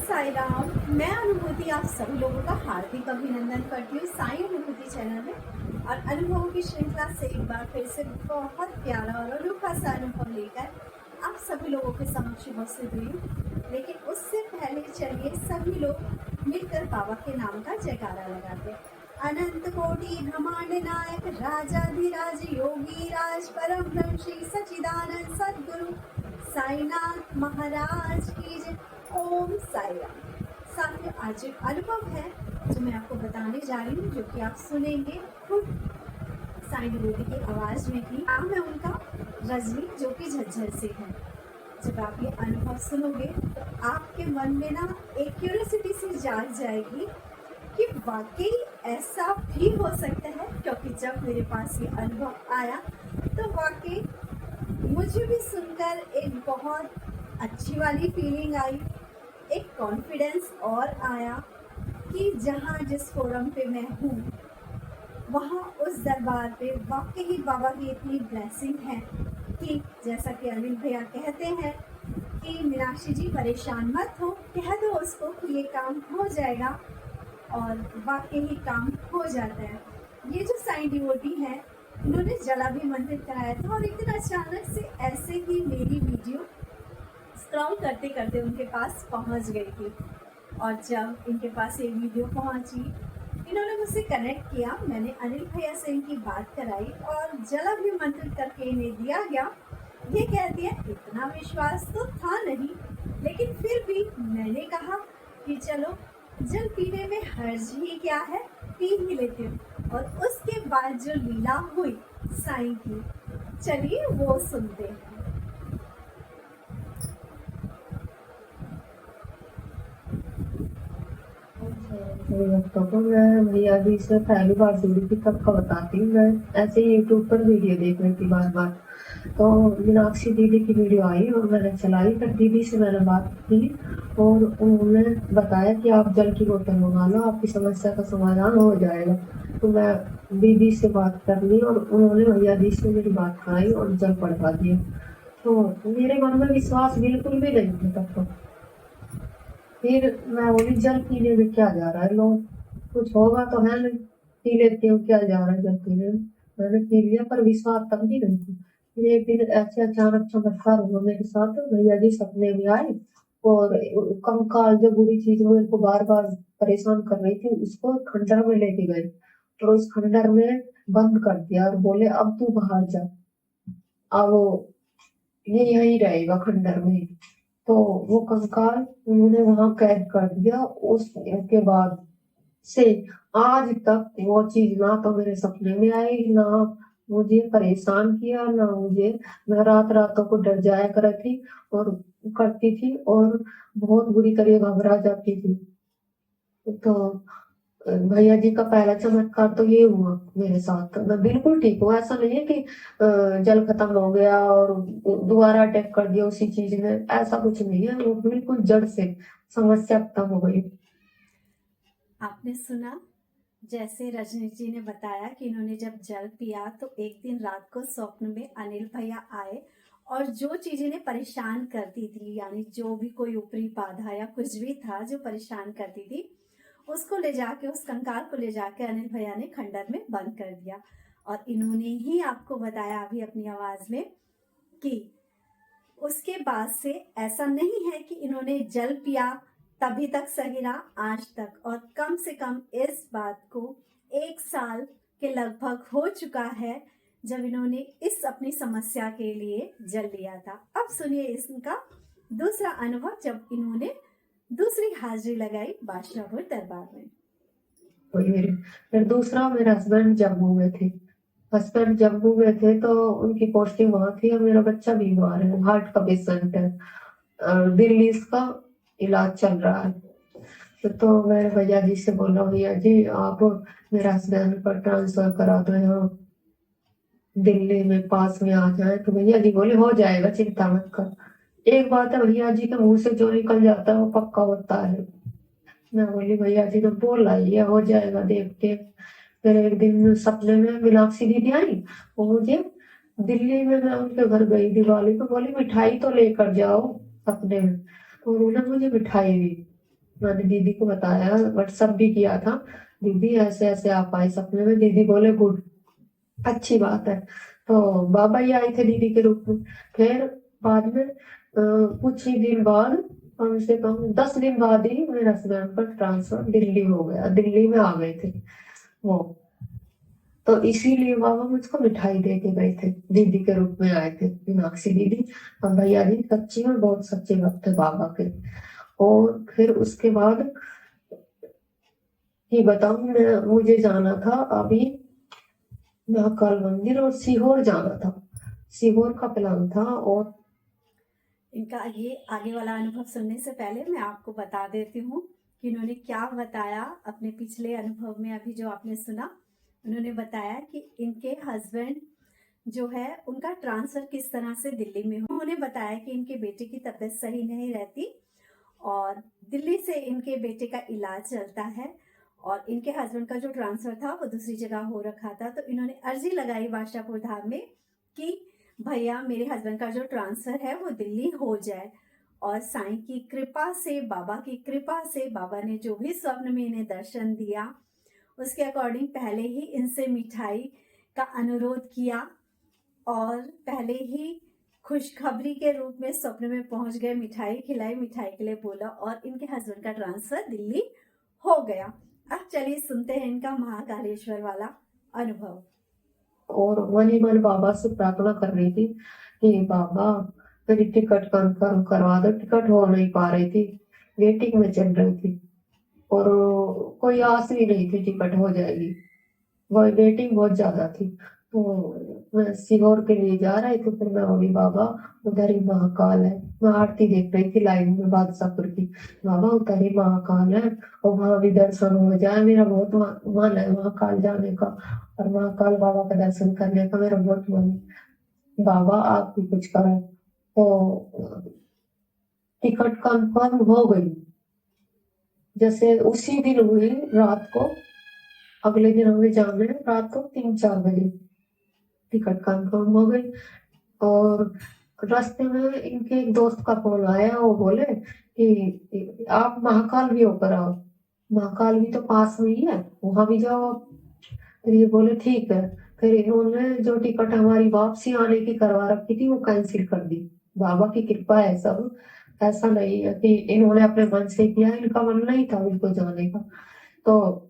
साई राम। मैं अनुभूति आप सभी लोगों का हार्दिक अभिनंदन करती हूँ साई अनुभूति चैनल में। और अनुभवों की श्रृंखला से एक बार फिर से बहुत प्यारा और अनोखा सा अनुभव लेकर आप सभी लोगों के समक्ष उपस्थित हुई हूँ। लेकिन उससे पहले चलिए सभी लोग मिलकर बाबा के नाम का जयकारा लगाते हैं। अनंत कोटि ब्रह्मांड नायक राजाधिराज योगी राज परम ब्रह्म श्री सच्चिदानंद सद्गुरु साईनाथ महाराज की जय। ओम साई राम। साथियों, आज एक अनुभव है जो मैं आपको बताने जा रही हूँ, जो कि आप सुनेंगे खुद साई विभूति की आवाज में ही। नाम है उनका रजनी, जो कि झज्जर से है। जब आप ये अनुभव सुनोगे तो आपके मन में ना एक क्यूरियोसिटी सी जाग जाएगी कि वाकई ऐसा भी हो सकता है। क्योंकि जब मेरे पास ये अनुभव आया तो वाकई मुझे भी सुनकर एक बहुत अच्छी वाली फीलिंग आई, एक कॉन्फिडेंस और आया कि जहाँ जिस फोरम पे मैं हूँ वहाँ उस दरबार पे वाकई बाबा की इतनी ब्लेसिंग है कि जैसा कि अनिल भैया कहते हैं कि मीनाक्षी जी परेशान मत हो, कह दो उसको कि ये काम हो जाएगा, और वाकई ही काम हो जाता है। ये जो साईं डिवोटी है, इन्होंने जलाभिमंत्रित कराया था और एक दिन अचानक से ऐसे ही मेरी वीडियो स्क्रॉल करते करते उनके पास पहुंच गई थी। और जब इनके पास ये वीडियो पहुंची, इन्होंने मुझसे कनेक्ट किया, मैंने अनिल भैया से इनकी बात कराई और जलाभिमंत्रित करके इन्हें दिया गया। ये कहती है इतना विश्वास तो था नहीं, लेकिन फिर भी मैंने कहा कि चलो जल पीने में हर्ज ही क्या है, पी ही लेती हूँ। और उसके बाद जो लीला हुई साईं की, चलिए वो सुनते हैं। तो मैं भैया जी से पहली बार जुड़ी थी तब का बताती हूँ। मैं ऐसे ही यूट्यूब पर वीडियो देख रही थी बार बार, तो मीनाक्षी दीदी की वीडियो आई और मैंने चलाई। फिर दीदी से मैंने बात की और उन्होंने बताया कि आप जल की बोतल मंगा लो, आपकी समस्या का समाधान हो जाएगा। तो मैं दीदी से बात कर ली और उन्होंने भैया जी से मेरी बात कराई और जल पढ़वा दिया। तो मेरे मन में विश्वास बिल्कुल भी नहीं था तब तो। फिर मैं बोली जल पीने में क्या जा रहा है, लोग कुछ होगा तो है नहीं, पी लेती हूँ, क्या जा रहा है जल पीने में। मैंने पी लिया पर विश्वास तब भी नहीं था। फिर एक दिन ऐसे अचानक चमत्कार हुआ मेरे साथ। भैया जी सपने में आए और कंकाल जो बुरी चीज मेरे को बार बार परेशान कर रही थी उसको खंडर में लेके गए और उस खंडर में बंद कर दिया और बोले अब तू बाहर जा, अब ये यही रहेगा खंडर में। तो वो कंकाल उन्होंने वहां कैद कर दिया। उसके बाद से आज तक वो चीज ना तो मेरे सपने में आई, ना मुझे परेशान किया, ना मुझे, मैं रात रातों को डर जाया करती थी और करती थी और बहुत बुरी तरह घबरा जाती थी। तो भैया जी का पहला चमत्कार तो ये हुआ मेरे साथ। मैं बिल्कुल ठीक हूँ, ऐसा नहीं है कि जल खत्म हो गया और दोबारा अटैक कर दिया उसी चीज में, ऐसा कुछ नहीं है। वो बिल्कुल जड़ से समस्या खत्म हो गई। आपने सुना जैसे रजनी जी ने बताया कि इन्होंने जब जल पिया तो एक दिन रात को स्वप्न में अनिल भैया आए और जो चीज इन्हें परेशान करती थी, यानी जो भी कोई ऊपरी बाधा या कुछ भी था जो परेशान करती थी, उसको ले जाके, उस कंकाल को ले जाके अनिल भैया ने खंडर में बंद कर दिया। और इन्होंने ही आपको बताया अभी अपनी आवाज में कि उसके बाद से ऐसा नहीं है कि इन्होंने जल पिया तभी तक सही रहा, आज तक। और कम से कम इस बात को 1 साल के लगभग हो चुका है जब इन्होंने इस अपनी समस्या के लिए जल लिया था। अब सुनिए इसका दूसरा अनुभव जब इन्होंने दूसरी हाजिरी लगाई बादशाहपुर दरबार में। फिर दूसरा, मेरे हस्बैंड जम्मू में थे। हस्बैंड जम्मू में थे तो उनकी पोस्टिंग वहां थी और मेरा बच्चा बीमार है, हार्ट का पेशेंट है, दिल्ली इसका इलाज चल रहा है। तो मैं भैया जी से बोला भैया जी आप मेरा हस्बैंड पर ट्रांसफर करा दो, यहाँ दिल्ली में पास में आ जाए। तो भैया जी बोले हो जाएगा, चिंता मत कर। एक बात है, भैया जी के मुंह से जो निकल जाता है वो पक्का होता है। मैं बोली भैया जी ने बोला ये हो जाएगा देख के। फिर एक दिन सपने में मीनाक्षी दीदी आई, वो मुझे दिल्ली में, मैं उनके घर गई दिवाली पे, बोली मिठाई तो लेकर जाओ सपने में। तो उन्होंने मुझे मिठाई दी। मैंने दीदी को बताया, व्हाट्सअप भी किया था, दीदी ऐसे ऐसे आप आई सपने में। दीदी बोले गुड, अच्छी बात है। तो बाबा ही आए थे दीदी के रूप में। फिर बाद में कुछ ही दिन बाद, कम से कम 10 दिन बाद ही मेरे हस्बैंड का ट्रांसफर दिल्ली हो गया, दिल्ली में आ गए थे वो। तो इसीलिए बाबा मुझको मिठाई दे के गए थे, दीदी के रूप में आए थे मीनाक्षी दीदी और भैया जी। सच्ची में बहुत सच्चे भक्त थे बाबा के। और फिर उसके बाद ये बताऊं, मैं मुझे जाना था अभी महाकाल मंदिर और सीहोर जाना था, सीहोर का प्लान था। और इनका ये आगे वाला अनुभव सुनने से पहले मैं आपको बता देती हूँ कि इन्होंने क्या बताया अपने पिछले अनुभव में। अभी जो आपने सुना, उन्होंने बताया कि इनके हस्बैंड जो है उनका ट्रांसफर किस तरह से दिल्ली में हो। उन्होंने बताया कि इनके बेटे की तबीयत सही नहीं रहती और दिल्ली से इनके बेटे का इलाज चलता है और इनके हस्बैंड का जो ट्रांसफर था वो दूसरी जगह हो रखा था। तो इन्होंने अर्जी लगाई बादशाहपुर धाम में कि भैया मेरे हस्बैंड का जो ट्रांसफर है वो दिल्ली हो जाए। और साईं की कृपा से, बाबा की कृपा से, बाबा ने जो भी स्वप्न में इन्हें दर्शन दिया उसके अकॉर्डिंग पहले ही इनसे मिठाई का अनुरोध किया और पहले ही खुशखबरी के रूप में स्वप्न में पहुंच गए, मिठाई खिलाई, मिठाई के लिए बोला और इनके हस्बैंड का ट्रांसफर दिल्ली हो गया। अब चलिए सुनते हैं इनका महाकालेश्वर वाला अनुभव। और मन ही मन बाबा से प्रार्थना कर रही थी कि बाबा मेरी टिकट कंफर्म करवा दो। टिकट हो नहीं पा रही थी, वेटिंग में चल रही थी और कोई आस भी नहीं थी टिकट हो जाएगी, वो वेटिंग बहुत ज्यादा थी। तो मैं सीहोर के लिए जा रही थी, फिर मैं बोली बाबा उधर ही महाकाल है। मैं आरती देख रही थी लाइन में बादशाहपुर की, बाबा उधर ही महाकाल है और वहां भी दर्शन हो जाए, मेरा बहुत मन है महाकाल जाने का और महाकाल बाबा का दर्शन करने का मेरा बहुत मन है। बाबा आप भी कुछ करो। तो टिकट कंफर्म हो गई, जैसे उसी दिन हुई रात को। अगले दिन हमें जाना है रात को 3-4 बजे, टिकट कंफर्म हो गई। और रास्ते में इनके एक दोस्त का फोन आया, वो बोले कि आप महाकाल भी होकर आओ, महाकाल भी तो पास में ही है, वहां भी जाओ आप। फिर ये बोले ठीक है। फिर इन्होंने जो टिकट हमारी वापसी आने की करवा रखी थी वो कैंसिल कर दी। बाबा की कृपा है सब, ऐसा नहीं है कि इन्होंने अपने मन से किया, इनका मन नहीं था उनको जाने का। तो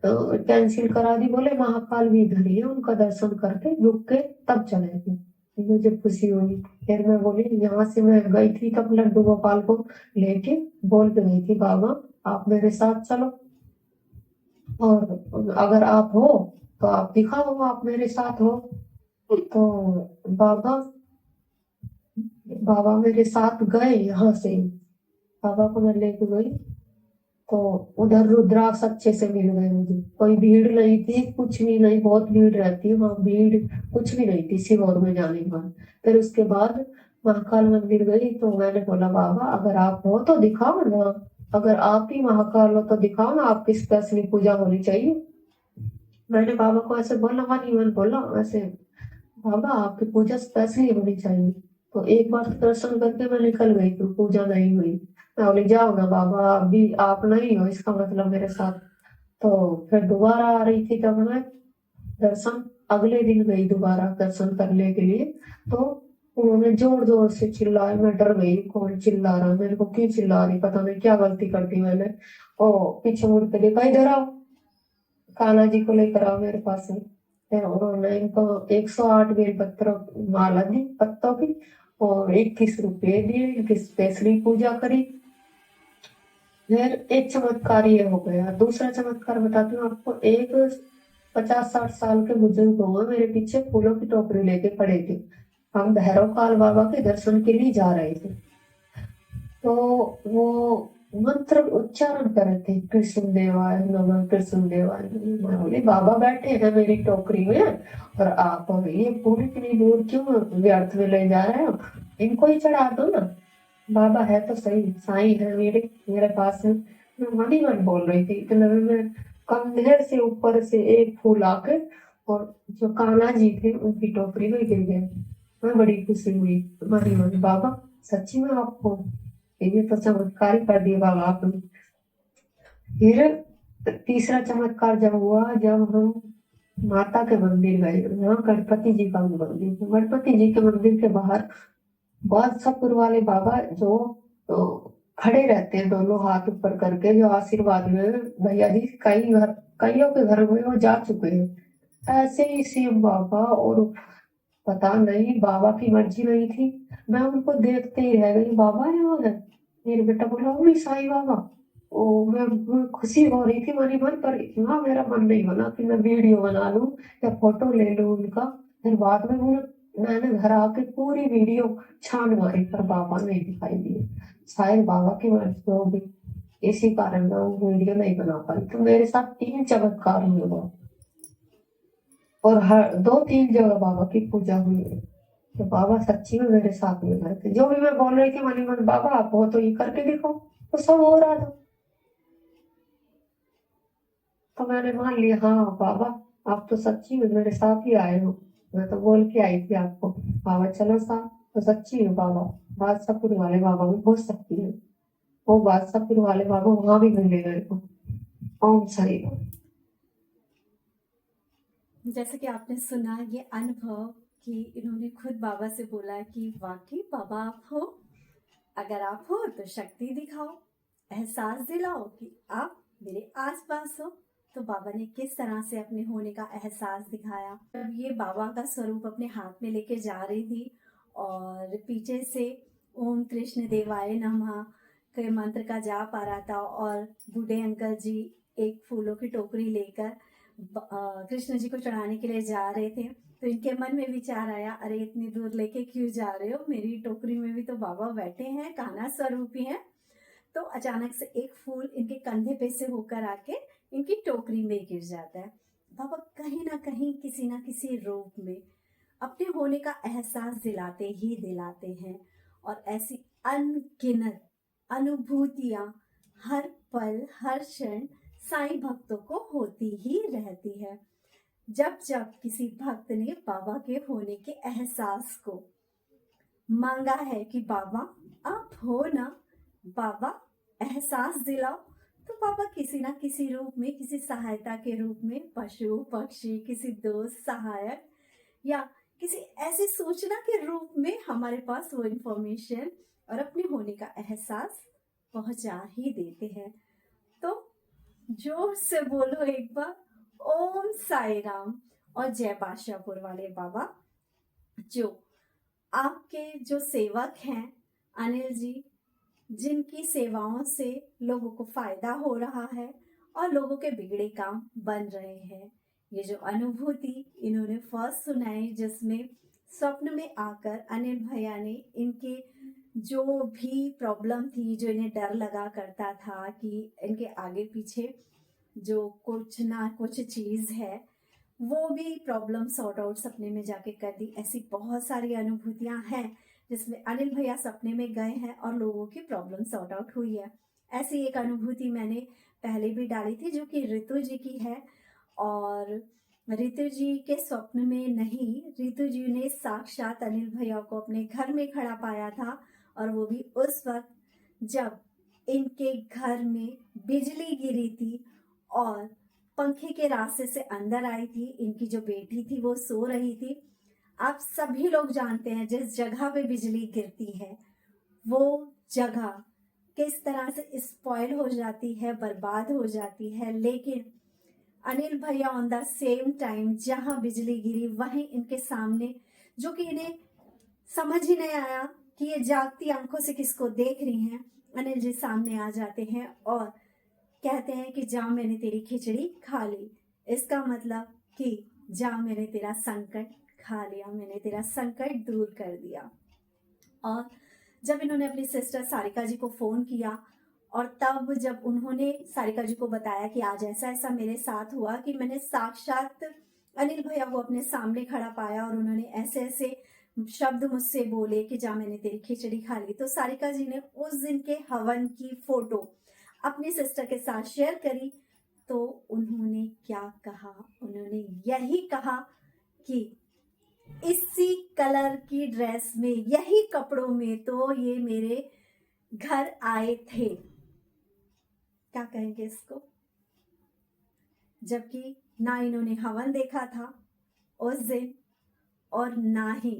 कैंसिल करा दी, बोले महाकाल भी इधर ही है, उनका दर्शन करके रुक के तब चलेंगे। मुझे खुशी हुई। फिर मैं बोली, यहाँ से मैं गई थी तब लड्डू गोपाल को लेके बोल के गई थी बाबा आप मेरे साथ चलो और अगर आप हो तो आप दिखाओ आप मेरे साथ हो। तो बाबा बाबा मेरे साथ गए, यहाँ से बाबा को मैं लेके गई। तो उधर रुद्राक्ष अच्छे से मिल गए मुझे, कोई भीड़ नहीं थी, कुछ भी नहीं। बहुत भीड़ रहती है वहाँ, भीड़ कुछ भी नहीं थी सीहोर में जाने के बाद। फिर उसके बाद महाकाल मंदिर गई तो मैंने बोला बाबा अगर आप हो तो दिखाओ ना, अगर आप ही महाकाल हो तो दिखाओ ना, आपकी स्पेशली पूजा होनी चाहिए। मैंने बाबा को ऐसे बोला, मन ही मन बोला वैसे, बाबा आपकी पूजा स्पेशली होनी चाहिए। तो एक बार दर्शन करके मैं निकल गई तो पूजा नहीं हुई। मैं बोली जाओ ना बाबा, आप भी आप नहीं हो इसका मतलब मेरे साथ। तो फिर दोबारा आ रही थी तब मैं दर्शन अगले दिन गई दोबारा दर्शन करने के लिए। तो उन्होंने जोर जोर से चिल्लाए, मैं डर गई, कौन चिल्ला रहा, मेरे को क्यों चिल्ला रही, पता नहीं क्या गलती कर दी मैंने। ओ पीछे मुड़ के देखा, इधर आओ, कान्हा जी को लेकर आओ मेरे पास में। फिर उन्होंने इनको 108 बेलपत्र माला दी पत्तों की और 21 रुपये दिए, इनकी स्पेशली पूजा करी। फिर एक चमत्कार ये हो गया। दूसरा चमत्कार बताती हूँ आपको। एक 50-60 साल के बुजुर्ग हुए मेरे पीछे फूलों की टोकरी लेके खड़े थे। हम भैरव काल बाबा के दर्शन के लिए जा रहे थे। तो वो मंत्र उच्चारण कर रहे थे, कृष्ण देवाय नमः, कृष्ण देवाय नमः। मैं बोली बाबा बैठे हैं मेरी टोकरी में और आप ये फूल इतनी दूर क्यों व्यर्थ में ले जा रहे हो, इनको ही चढ़ा दो ना। बाबा है तो सही, साईं है मेरे पास में। मैं मन ही मन बोल रही थी, इतने में मैं कंधे से ऊपर से एक फूल आके और जो कान्हा जी थे उनकी टोकरी में गिर गया। मैं बड़ी खुशी हुई, मन ही मन बाबा सच्ची में आपको ये तो चमत्कार ही कर दिया बाबा आपने। फिर तीसरा चमत्कार जब हुआ, जब हम माता के मंदिर गए, यहाँ गणपति जी का भी मंदिर है। गणपति जी के मंदिर के बाहर बादशाहपुर वाले बाबा जो खड़े रहते हैं दोनों हाथ ऊपर करके, जो आशीर्वाद में भैया जी कईयों के घर में वो जा चुके हैं, ऐसे ही शिव बाबा। और पता नहीं बाबा की मर्जी नहीं थी, मैं उनको देखते ही रह गई, बाबा यहाँ है। मेरे बेटा बोला मम्मी साईं बाबा। ओ मैं खुशी हो रही थी मनी मन, पर इतना मेरा मन नहीं बना कि मैं वीडियो बना लूं या फोटो ले लूं उनका। फिर बाद में मैंने घर आके पूरी वीडियो छान मारी, पर बाबा नहीं दिखाई दिए। शायद बाबा की मर्जी होगी, इसी कारण मैं वो वीडियो नहीं बना पाई। तो मेरे साथ 3 चमत्कार हुए वहाँ। और हर 2-3 जगह बाबा की पूजा हुई है। तो बाबा सच्ची में मेरे साथ में गए थे, जो भी मैं बोल रही थी मनी मन बाबा आप हो तो ये करके दिखाओ, तो सब हो रहा था। तो मैंने मान लिया हाँ बाबा आप तो सच्ची में मेरे साथ ही आए हो, मैं तो बोल के आई थी आपको बाबा चलो साथ। तो सच्ची में बाबा बादशाहपुर वाले बाबा भी हो सकती है, वो बादशाहपुर वाले बाबा वहां भी मिले मेरे को। ओम साई राम। जैसे कि आपने सुना ये अनुभव कि इन्होंने खुद बाबा से बोला कि वाकई बाबा आप हो, अगर आप हो तो शक्ति दिखाओ, एहसास दिलाओ कि आप मेरे आसपास हो। तो बाबा ने किस तरह से अपने होने का एहसास दिखाया। जब ये बाबा का स्वरूप अपने हाथ में लेके जा रही थी और पीछे से ओम कृष्ण देवाय नमः के मंत्र का जाप आ रहा था और बूढ़े अंकल जी एक फूलों की टोकरी लेकर कृष्ण जी को चढ़ाने के लिए जा रहे थे, तो इनके मन में विचार आया अरे इतनी दूर लेके क्यों जा रहे हो, मेरी टोकरी में भी तो बाबा बैठे हैं, कान्हा स्वरूपी हैं। तो अचानक से एक फूल इनके कंधे पे से होकर आके इनकी टोकरी में गिर जाता है। बाबा कहीं ना कहीं किसी ना किसी रूप में अपने होने का एहसास दिलाते ही दिलाते हैं। और ऐसी अनगिनत अनुभूतियां हर पल हर क्षण साईं भक्तों को होती ही रहती है। जब जब किसी भक्त ने बाबा के होने के एहसास को मांगा है कि बाबा आप हो ना, बाबा एहसास दिलाओ, तो बाबा किसी ना किसी रूप में, किसी सहायता के रूप में, पशु पक्षी, किसी दोस्त सहायक या किसी ऐसी सूचना के रूप में हमारे पास वो इंफॉर्मेशन और अपने होने का एहसास पहुंचा ही देते हैं। तो जोर से बोलो एक बार ओम साई राम और जय बादशाहपुर वाले बाबा। जो आपके जो सेवक हैं अनिल जी, जिनकी सेवाओं से लोगों को फायदा हो रहा है और लोगों के बिगड़े काम बन रहे हैं। ये जो अनुभूति इन्होंने फर्स्ट सुनाई, जिसमें स्वप्न में आकर अनिल भैया ने इनके जो भी प्रॉब्लम थी, जो इन्हें डर लगा करता था कि इनके आगे पीछे जो कुछ ना कुछ चीज है, वो भी प्रॉब्लम सॉर्ट आउट सपने में जाके कर दी। ऐसी बहुत सारी अनुभूतियां हैं जिसमें अनिल भैया सपने में गए हैं और लोगों की प्रॉब्लम सॉर्ट आउट हुई है। ऐसी एक अनुभूति मैंने पहले भी डाली थी जो कि ऋतु जी की है। और ऋतु जी के स्वप्न में नहीं, ऋतु जी ने साक्षात अनिल भैया को अपने घर में खड़ा पाया था, और वो भी उस वक्त जब इनके घर में बिजली गिरी थी और पंखे के रास्ते से अंदर आई थी। इनकी जो बेटी थी वो सो रही थी। आप सभी लोग जानते हैं जिस जगह पे बिजली गिरती है वो जगह किस तरह से स्पॉइल हो जाती है, बर्बाद हो जाती है। लेकिन अनिल भैया ऑन द सेम टाइम जहां बिजली गिरी वहीं इनके सामने, जो कि इन्हें समझ ही नहीं आया कि ये जागती आंखों से किसको देख रही हैं, अनिल जी सामने आ जाते हैं और कहते हैं कि जा मैंने तेरी खिचड़ी खा ली। इसका मतलब कि जा मैंने तेरा संकट खा लिया, मैंने तेरा संकट दूर कर दिया। और जब इन्होंने अपनी सिस्टर सारिका जी को फोन किया और तब जब उन्होंने सारिका जी को बताया कि आज ऐसा ऐसा मेरे साथ हुआ कि मैंने साक्षात अनिल भैया को अपने सामने खड़ा पाया और उन्होंने ऐसे ऐसे शब्द मुझसे बोले कि जा मैंने तेरी खिचड़ी खा ली, तो सारिका जी ने उस दिन के हवन की फोटो अपनी सिस्टर के साथ शेयर करी। तो उन्होंने क्या कहा, उन्होंने यही कहा कि इसी कलर की ड्रेस में, यही कपड़ों में तो ये मेरे घर आए थे। क्या कहेंगे इसको, जबकि ना इन्होंने हवन देखा था उस दिन और ना ही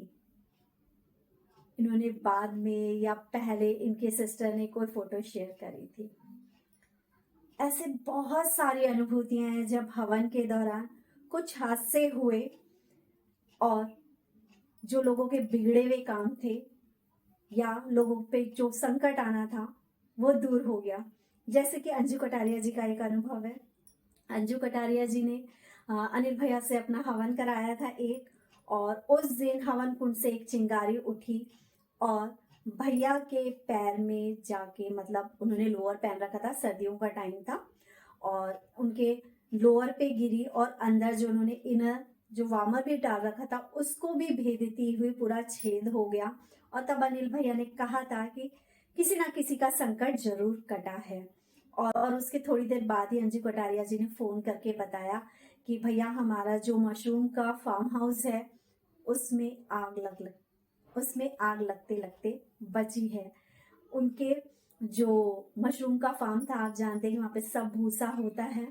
इन्होंने बाद में या पहले इनके सिस्टर ने कोई फोटो शेयर करी थी। ऐसे बहुत सारी अनुभूतियां हैं जब हवन के दौरान कुछ हादसे हुए और जो लोगों के बिगड़े हुए काम थे या लोगों पे जो संकट आना था वो दूर हो गया। जैसे कि अंजू कटारिया जी का एक अनुभव है। अंजू कटारिया जी ने अनिल भैया से अपना हवन कराया था एक, और उस दिन हवन कुंड से एक चिंगारी उठी और भैया के पैर में जाके, मतलब उन्होंने लोअर पहन रखा था, सर्दियों का टाइम था, और उनके लोअर पे गिरी और अंदर जो उन्होंने इनर जो वार्मर भी डाल रखा था उसको भी भेदती हुई पूरा छेद हो गया। और तब अनिल भैया ने कहा था कि किसी ना किसी का संकट जरूर कटा है। और उसके थोड़ी देर बाद ही अंजू कटारिया जी ने फोन करके बताया कि भैया हमारा जो मशरूम का फार्म हाउस है उसमें आग लगते लगते बची है। उनके जो मशरूम का फार्म था, आप जानते हैं वहाँ पे सब भूसा होता है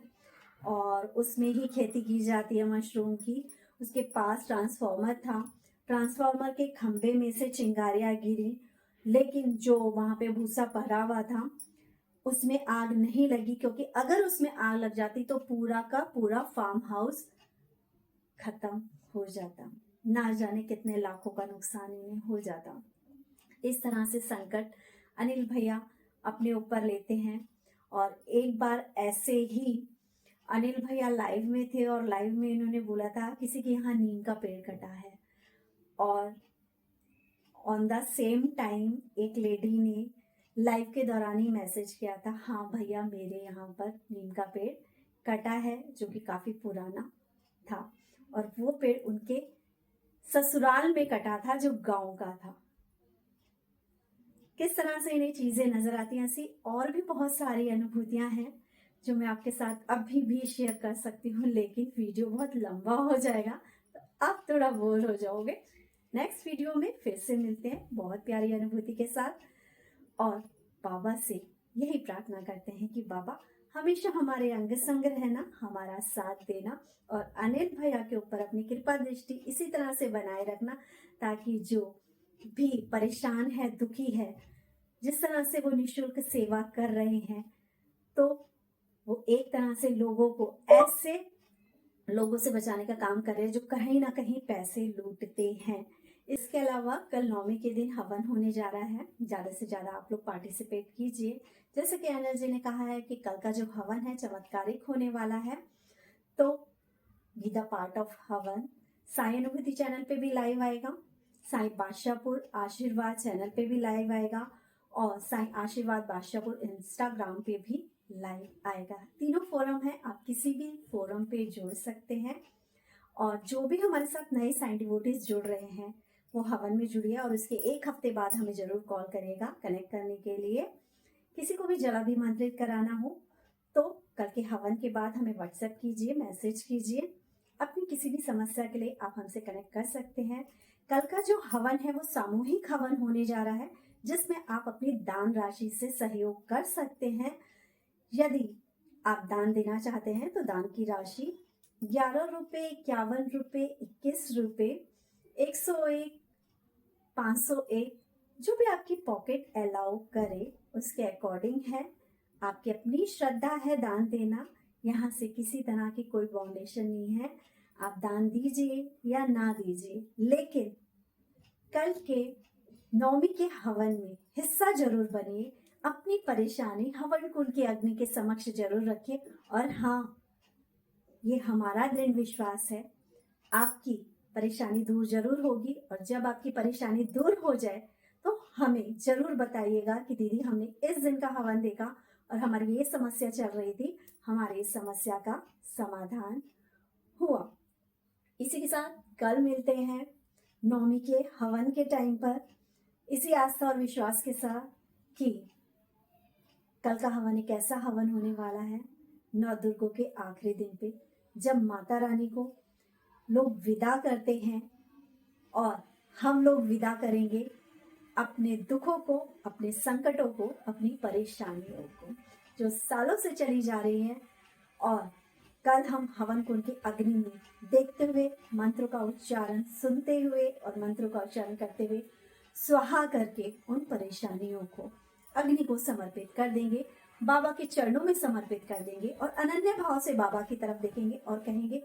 और उसमें ही खेती की जाती है मशरूम की। उसके पास ट्रांसफार्मर था, ट्रांसफार्मर के खंभे में से चिंगारियां गिरी, लेकिन जो वहां पे भूसा भरा हुआ था उसमें आग नहीं लगी, क्योंकि अगर उसमें आग लग जाती तो पूरा का पूरा फार्म हाउस खत्म हो जाता, ना जाने कितने लाखों का नुकसान इन्हें हो जाता। इस तरह से संकट अनिल भैया अपने ऊपर लेते हैं। और एक बार ऐसे ही अनिल भैया लाइव में थे और लाइव में इन्होंने बोला था किसी के यहाँ नीम का पेड़ कटा है, और ऑन द सेम टाइम एक लेडी ने लाइव के दौरान ही मैसेज किया था, हाँ भैया मेरे यहाँ पर नीम का पेड़ कटा है, जो कि काफी पुराना था, और वो पेड़ उनके ससुराल में कटा था जो गांव का था। किस तरह से इन्हें चीजें नजर आती हैं, ऐसी और भी बहुत सारी अनुभूतियां हैं जो मैं आपके साथ अभी भी शेयर कर सकती हूँ, लेकिन वीडियो बहुत लंबा हो जाएगा तो आप थोड़ा बोर हो जाओगे। नेक्स्ट वीडियो में फिर से मिलते हैं बहुत प्यारी अनुभूति के साथ, और बाबा से यही प्रार्थना करते हैं कि बाबा हमेशा हमारे अंग संग रहना, हमारा साथ देना और अनिल भैया के ऊपर अपनी कृपा दृष्टि इसी तरह से बनाए रखना, ताकि जो भी परेशान है, दुखी है, जिस तरह से वो निःशुल्क सेवा कर रहे हैं, तो वो एक तरह से लोगों को ऐसे लोगों से बचाने का काम कर रहे हैं जो कहीं ना कहीं पैसे लूटते हैं। इसके अलावा कल नौमी के दिन हवन होने जा रहा है, ज्यादा से ज्यादा आप लोग पार्टिसिपेट कीजिए। जैसे कि अनिल जी ने कहा है कि कल का जो हवन है चमत्कारिक होने वाला है, तो बी द पार्ट ऑफ हवन। साई अनुभूति चैनल पे भी लाइव आएगा, साई बादशाहपुर आशीर्वाद चैनल पे भी लाइव आएगा, और साई आशीर्वाद बादशाहपुर इंस्टाग्राम पे भी लाइव आएगा। तीनों फोरम है, आप किसी भी फोरम पे जुड़ सकते हैं। और जो भी हमारे साथ नए साईं डिवोटीज जुड़ रहे हैं वो हवन में जुड़िए, और उसके एक हफ्ते बाद हमें जरूर कॉल करेगा कनेक्ट करने के लिए। किसी को भी जलाभिमंत्रित कराना हो तो कल के हवन के बाद हमें व्हाट्सएप कीजिए, मैसेज कीजिए, अपनी किसी भी समस्या के लिए आप हमसे कनेक्ट कर सकते हैं। कल का जो हवन है वो सामूहिक हवन होने जा रहा है, जिसमें आप अपनी दान राशि से सहयोग कर सकते हैं। यदि आप दान देना चाहते हैं तो दान की राशि 11 रुपये, 51 रुपये, 21 रुपये, 101, 501, जो भी आपकी पॉकेट अलाउ करे उसके अकॉर्डिंग है। आपकी अपनी श्रद्धा है दान देना, यहाँ से किसी तरह की कोई बाउंडेशन नहीं है। आप दान दीजिए या ना दीजिए, लेकिन कल के नौमी के हवन में हिस्सा जरूर बनिए। अपनी परेशानी हवन कुंड के अग्नि के समक्ष जरूर रखिए। और हाँ, ये हमारा दृढ़ विश्वास है आपकी परेशानी दूर जरूर होगी, और जब आपकी परेशानी दूर हो जाए तो हमें जरूर बताइएगा कि दीदी हमने इस दिन का हवन देखा और हमारी ये समस्या चल रही थी, हमारी इस समस्या का समाधान हुआ। इसी के साथ कल मिलते हैं नौमी के हवन के टाइम पर, इसी आस्था और विश्वास के साथ कि कल का हवन एक ऐसा हवन होने वाला है नौ दुर्गों के आखिरी दिन पे, जब माता रानी को लोग विदा करते हैं और हम लोग विदा करेंगे अपने दुखों को, अपने संकटों को, अपनी परेशानियों को। जो सालों से चली जा रही है। और कल हम हवन कुंड की अग्नि में देखते हुए, मंत्रों का उच्चारण सुनते हुए और मंत्रों का उच्चारण करते हुए स्वाहा करके उन परेशानियों को, अग्नि को समर्पित कर देंगे, बाबा के चरणों में समर्पित कर देंगे और अनन्य भाव से बाबा की तरफ देखेंगे और कहेंगे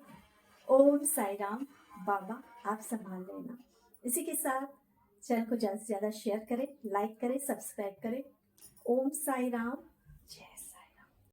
ओम साई राम, बाबा आप संभाल लेना। इसी के साथ चैनल को ज़्यादा से ज़्यादा शेयर करें, लाइक करें, सब्सक्राइब करें। ओम साई राम।